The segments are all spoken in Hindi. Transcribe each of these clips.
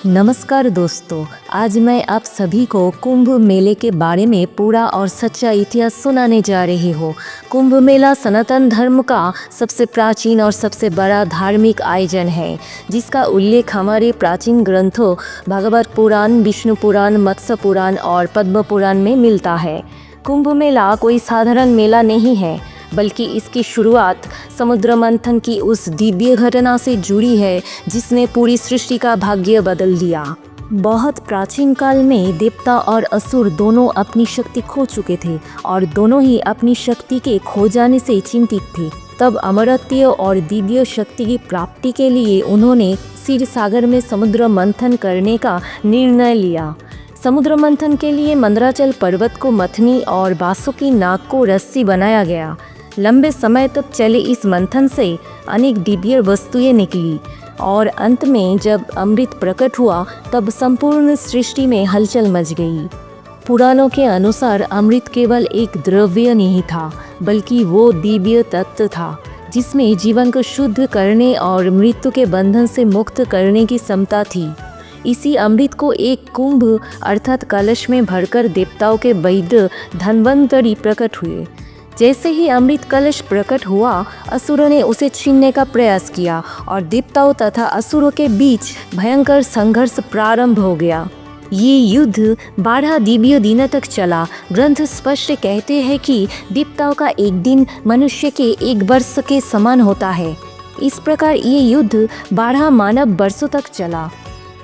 नमस्कार दोस्तों, आज मैं आप सभी को कुंभ मेले के बारे में पूरा और सच्चा इतिहास सुनाने जा रही हूँ। कुंभ मेला सनातन धर्म का सबसे प्राचीन और सबसे बड़ा धार्मिक आयोजन है, जिसका उल्लेख हमारे प्राचीन ग्रंथों भागवत पुराण, विष्णु पुराण, मत्स्य पुराण और पद्म पुराण में मिलता है। कुंभ मेला कोई साधारण मेला नहीं है, बल्कि इसकी शुरुआत समुद्र मंथन की उस दिव्य घटना से जुड़ी है जिसने पूरी सृष्टि का भाग्य बदल दिया। बहुत प्राचीन काल में देवता और असुर दोनों अपनी शक्ति खो चुके थे और दोनों ही अपनी शक्ति के खो जाने से चिंतित थे। तब अमरत्व और दिव्य शक्ति की प्राप्ति के लिए उन्होंने क्षीर सागर में समुद्र मंथन करने का निर्णय लिया। समुद्र मंथन के लिए मंदराचल पर्वत को मथनी और बासुकी नाग को रस्सी बनाया गया। लंबे समय तक चले इस मंथन से अनेक दिव्य वस्तुएं निकली और अंत में जब अमृत प्रकट हुआ तब संपूर्ण सृष्टि में हलचल मच गई। पुराणों के अनुसार अमृत केवल एक द्रव्य नहीं था, बल्कि वो दिव्य तत्व था जिसमें जीवन को शुद्ध करने और मृत्यु के बंधन से मुक्त करने की क्षमता थी। इसी अमृत को एक कुंभ अर्थात कलश में भरकर देवताओं के वैद्य धन्वंतरि प्रकट हुए। जैसे ही अमृत कलश प्रकट हुआ, असुरों ने उसे छीनने का प्रयास किया और देवताओं तथा असुरों के बीच भयंकर संघर्ष प्रारंभ हो गया। ये युद्ध 12 दिव्य दिनों तक चला। ग्रंथ स्पष्ट कहते हैं कि देवताओं का एक दिन मनुष्य के एक वर्ष के समान होता है। इस प्रकार ये युद्ध 12 मानव वर्षों तक चला।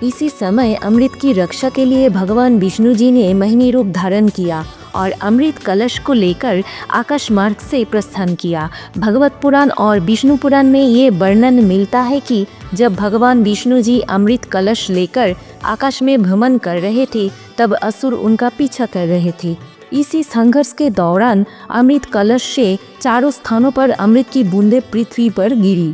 इसी समय अमृत की रक्षा के लिए भगवान विष्णु जी ने मोहिनी रूप धारण किया और अमृत कलश को लेकर आकाश मार्ग से प्रस्थान किया। भगवत पुराण और विष्णु पुराण में ये वर्णन मिलता है कि जब भगवान विष्णु जी अमृत कलश लेकर आकाश में भ्रमण कर रहे थे, तब असुर उनका पीछा कर रहे थे। इसी संघर्ष के दौरान अमृत कलश से चारों स्थानों पर अमृत की बूंदें पृथ्वी पर गिरी।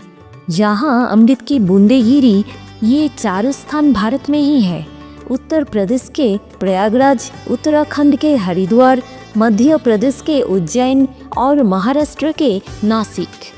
जहाँ अमृत की बूंदें गिरी, ये चारों स्थान भारत में ही है। उत्तर प्रदेश के प्रयागराज, उत्तराखंड के हरिद्वार, मध्य प्रदेश के उज्जैन और महाराष्ट्र के नासिक।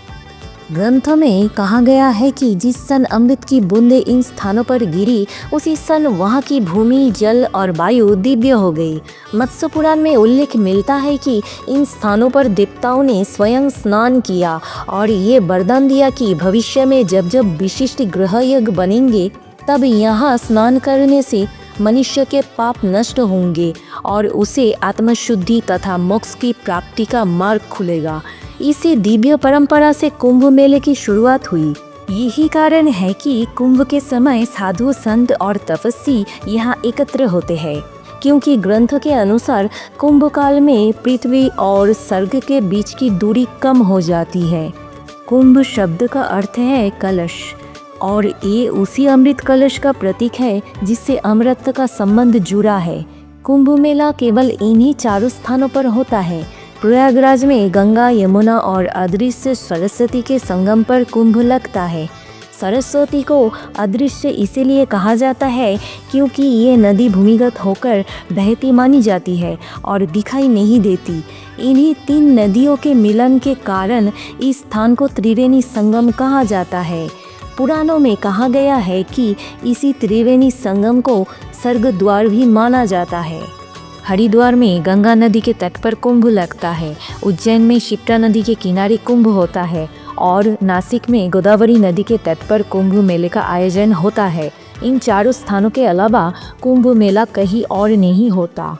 ग्रंथ में कहा गया है कि जिस सन अमृत की बूंदें इन स्थानों पर गिरी, उसी सन वहाँ की भूमि, जल और वायु दिव्य हो गई। मत्स्य पुराण में उल्लेख मिलता है कि इन स्थानों पर देवताओं ने स्वयं स्नान किया और ये वरदान दिया कि भविष्य में जब जब विशिष्ट ग्रह यज्ञ बनेंगे, तब यहाँ स्नान करने से मनुष्य के पाप नष्ट होंगे और उसे आत्मशुद्धि तथा मोक्ष की प्राप्ति का मार्ग खुलेगा। इसी दिव्य परंपरा से कुंभ मेले की शुरुआत हुई। यही कारण है कि कुंभ के समय साधु, संत और तपस्वी यहाँ एकत्र होते हैं, क्योंकि ग्रंथ के अनुसार कुंभ काल में पृथ्वी और स्वर्ग के बीच की दूरी कम हो जाती है। कुंभ शब्द का अर्थ है कलश और ये उसी अमृत कलश का प्रतीक है जिससे अमृत का संबंध जुड़ा है। कुंभ मेला केवल इन्हीं चारों स्थानों पर होता है। प्रयागराज में गंगा, यमुना और अदृश्य सरस्वती के संगम पर कुंभ लगता है। सरस्वती को अदृश्य इसीलिए कहा जाता है क्योंकि ये नदी भूमिगत होकर बहती मानी जाती है और दिखाई नहीं देती। इन्हीं 3 नदियों के मिलन के कारण इस स्थान को त्रिवेणी संगम कहा जाता है। पुराणों में कहा गया है कि इसी त्रिवेणी संगम को स्वर्ग द्वार भी माना जाता है। हरिद्वार में गंगा नदी के तट पर कुंभ लगता है। उज्जैन में शिप्रा नदी के किनारे कुंभ होता है और नासिक में गोदावरी नदी के तट पर कुंभ मेले का आयोजन होता है। इन चारों स्थानों के अलावा कुंभ मेला कहीं और नहीं होता।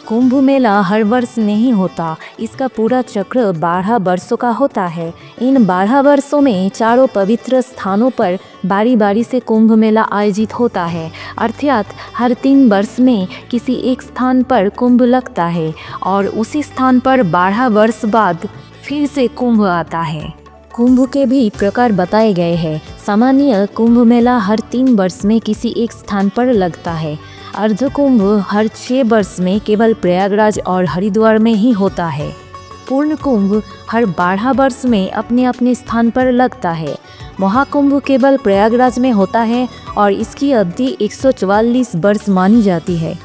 कुंभ मेला हर वर्ष नहीं होता, इसका पूरा चक्र 12 वर्षों का होता है। इन 12 वर्षों में चारों पवित्र स्थानों पर बारी बारी से कुंभ मेला आयोजित होता है, अर्थात हर 3 वर्ष में किसी एक स्थान पर कुंभ लगता है और उसी स्थान पर 12 वर्ष बाद फिर से कुंभ आता है। कुंभ के भी प्रकार बताए गए हैं। सामान्य कुंभ मेला हर 3 वर्ष में किसी एक स्थान पर लगता है। अर्ध कुंभ हर 6 वर्ष में केवल प्रयागराज और हरिद्वार में ही होता है। पूर्ण कुंभ हर 12 वर्ष में अपने अपने स्थान पर लगता है। महाकुंभ केवल प्रयागराज में होता है और इसकी अवधि 144 वर्ष मानी जाती है।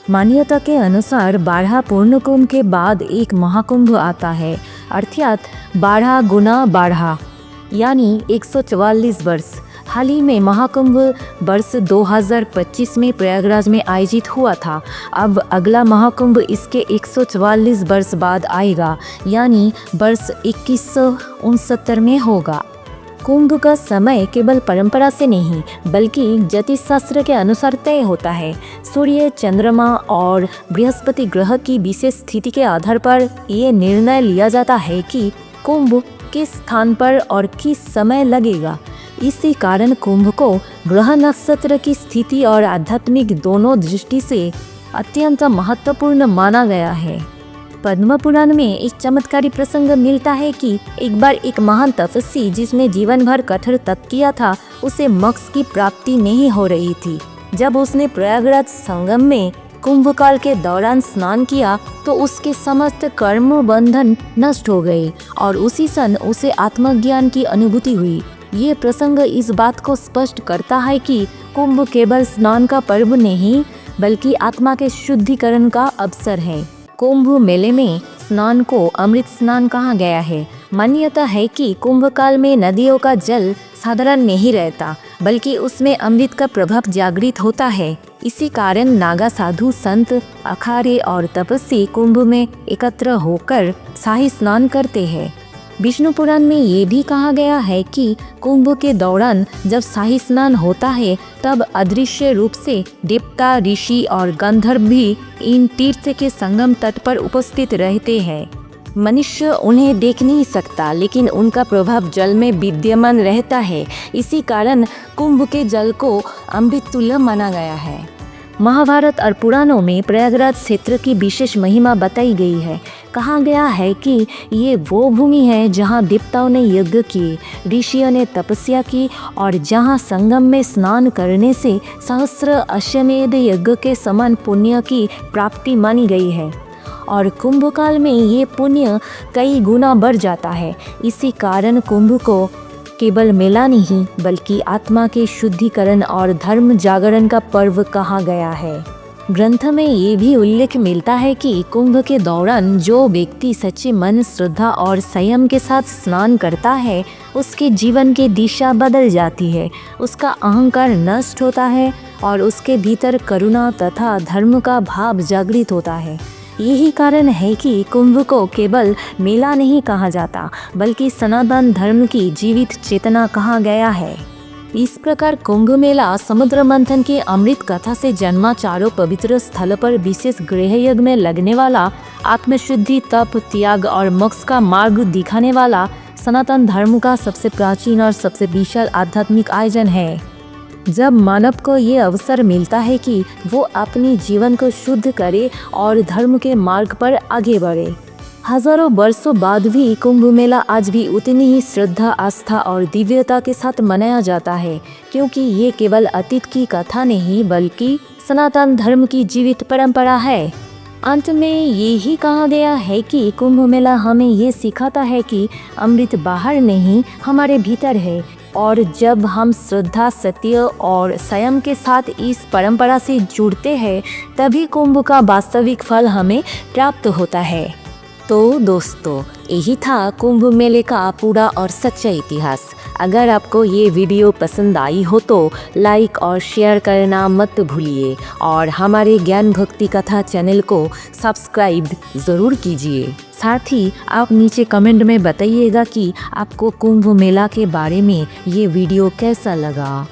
मान्यता के अनुसार 12 पूर्ण कुंभ के बाद एक महाकुंभ आता है, अर्थात 12 गुना 12 यानी 144 वर्ष। हाल ही में महाकुंभ वर्ष 2025 में प्रयागराज में आयोजित हुआ था। अब अगला महाकुंभ इसके 144 वर्ष बाद आएगा, यानी वर्ष 2169 में होगा। कुंभ का समय केवल परंपरा से नहीं बल्कि ज्योतिष शास्त्र के अनुसार तय होता है। सूर्य, चंद्रमा और बृहस्पति ग्रह की विशेष स्थिति के आधार पर ये निर्णय लिया जाता है कि कुंभ किस स्थान पर और किस समय लगेगा। इसी कारण कुंभ को ग्रह नक्षत्र की स्थिति और आध्यात्मिक दोनों दृष्टि से अत्यंत महत्वपूर्ण माना गया है। पद्म पुराण में एक चमत्कारी प्रसंग मिलता है कि एक बार एक महान तपस्वी जिसने जीवन भर कठोर तप किया था, उसे मोक्ष की प्राप्ति नहीं हो रही थी। जब उसने प्रयागराज संगम में कुंभ काल के दौरान स्नान किया तो उसके समस्त कर्म बंधन नष्ट हो गए और उसी क्षण उसे आत्मज्ञान की अनुभूति हुई। ये प्रसंग इस बात को स्पष्ट करता है कि कुंभ केवल स्नान का पर्व नहीं बल्कि आत्मा के शुद्धिकरण का अवसर है। कुंभ मेले में स्नान को अमृत स्नान कहा गया है। मान्यता है कि कुंभ काल में नदियों का जल साधारण नहीं रहता बल्कि उसमें अमृत का प्रभाव जागृत होता है। इसी कारण नागा साधु, संत, अखाड़े और तपस्वी कुंभ में एकत्र होकर शाही स्नान करते हैं। विष्णु पुराण में ये भी कहा गया है कि कुंभ के दौरान जब शाही स्नान होता है तब अदृश्य रूप से देवता, ऋषि और गंधर्व भी इन तीर्थ के संगम तट पर उपस्थित रहते हैं। मनुष्य उन्हें देख नहीं सकता लेकिन उनका प्रभाव जल में विद्यमान रहता है। इसी कारण कुंभ के जल को अमृत तुल्य माना गया है। महाभारत और पुराणों में प्रयागराज क्षेत्र की विशेष महिमा बताई गई है। कहा गया है कि ये वो भूमि है जहाँ देवताओं ने यज्ञ किए, ऋषियों ने तपस्या की और जहाँ संगम में स्नान करने से सहस्त्र अश्वमेध यज्ञ के समान पुण्य की प्राप्ति मानी गई है और कुंभ काल में ये पुण्य कई गुना बढ़ जाता है। इसी कारण कुंभ को केवल मेला नहीं बल्कि आत्मा के शुद्धिकरण और धर्म जागरण का पर्व कहा गया है। ग्रंथ में ये भी उल्लेख मिलता है कि कुंभ के दौरान जो व्यक्ति सच्चे मन, श्रद्धा और संयम के साथ स्नान करता है उसके जीवन की दिशा बदल जाती है, उसका अहंकार नष्ट होता है और उसके भीतर करुणा तथा धर्म का भाव जागृत होता है। यही कारण है कि कुंभ को केवल मेला नहीं कहा जाता बल्कि सनातन धर्म की जीवित चेतना कहा गया है। इस प्रकार कुंभ मेला समुद्र मंथन की अमृत कथा से जन्मा चारों पवित्र स्थल पर विशेष गृह यज्ञ में लगने वाला, आत्मशुद्धि, तप, त्याग और मोक्ष का मार्ग दिखाने वाला सनातन धर्म का सबसे प्राचीन और सबसे विशाल आध्यात्मिक आयोजन है। जब मानव को ये अवसर मिलता है कि वो अपनी जीवन को शुद्ध करे और धर्म के मार्ग पर आगे बढ़े। हजारों वर्षों बाद भी कुंभ मेला आज भी उतनी ही श्रद्धा, आस्था और दिव्यता के साथ मनाया जाता है, क्योंकि ये केवल अतीत की कथा नहीं बल्कि सनातन धर्म की जीवित परंपरा है। अंत में यही कहा गया है कि कुंभ मेला हमें ये सिखाता है कि अमृत बाहर नहीं हमारे भीतर है और जब हम श्रद्धा, सत्य और संयम के साथ इस परंपरा से जुड़ते हैं तभी कुंभ का वास्तविक फल हमें प्राप्त होता है। तो दोस्तों, यही था कुंभ मेले का पूरा और सच्चा इतिहास। अगर आपको ये वीडियो पसंद आई हो तो लाइक और शेयर करना मत भूलिए और हमारे ज्ञान भक्ति कथा चैनल को सब्सक्राइब ज़रूर कीजिए। साथ ही आप नीचे कमेंट में बताइएगा कि आपको कुंभ मेला के बारे में ये वीडियो कैसा लगा।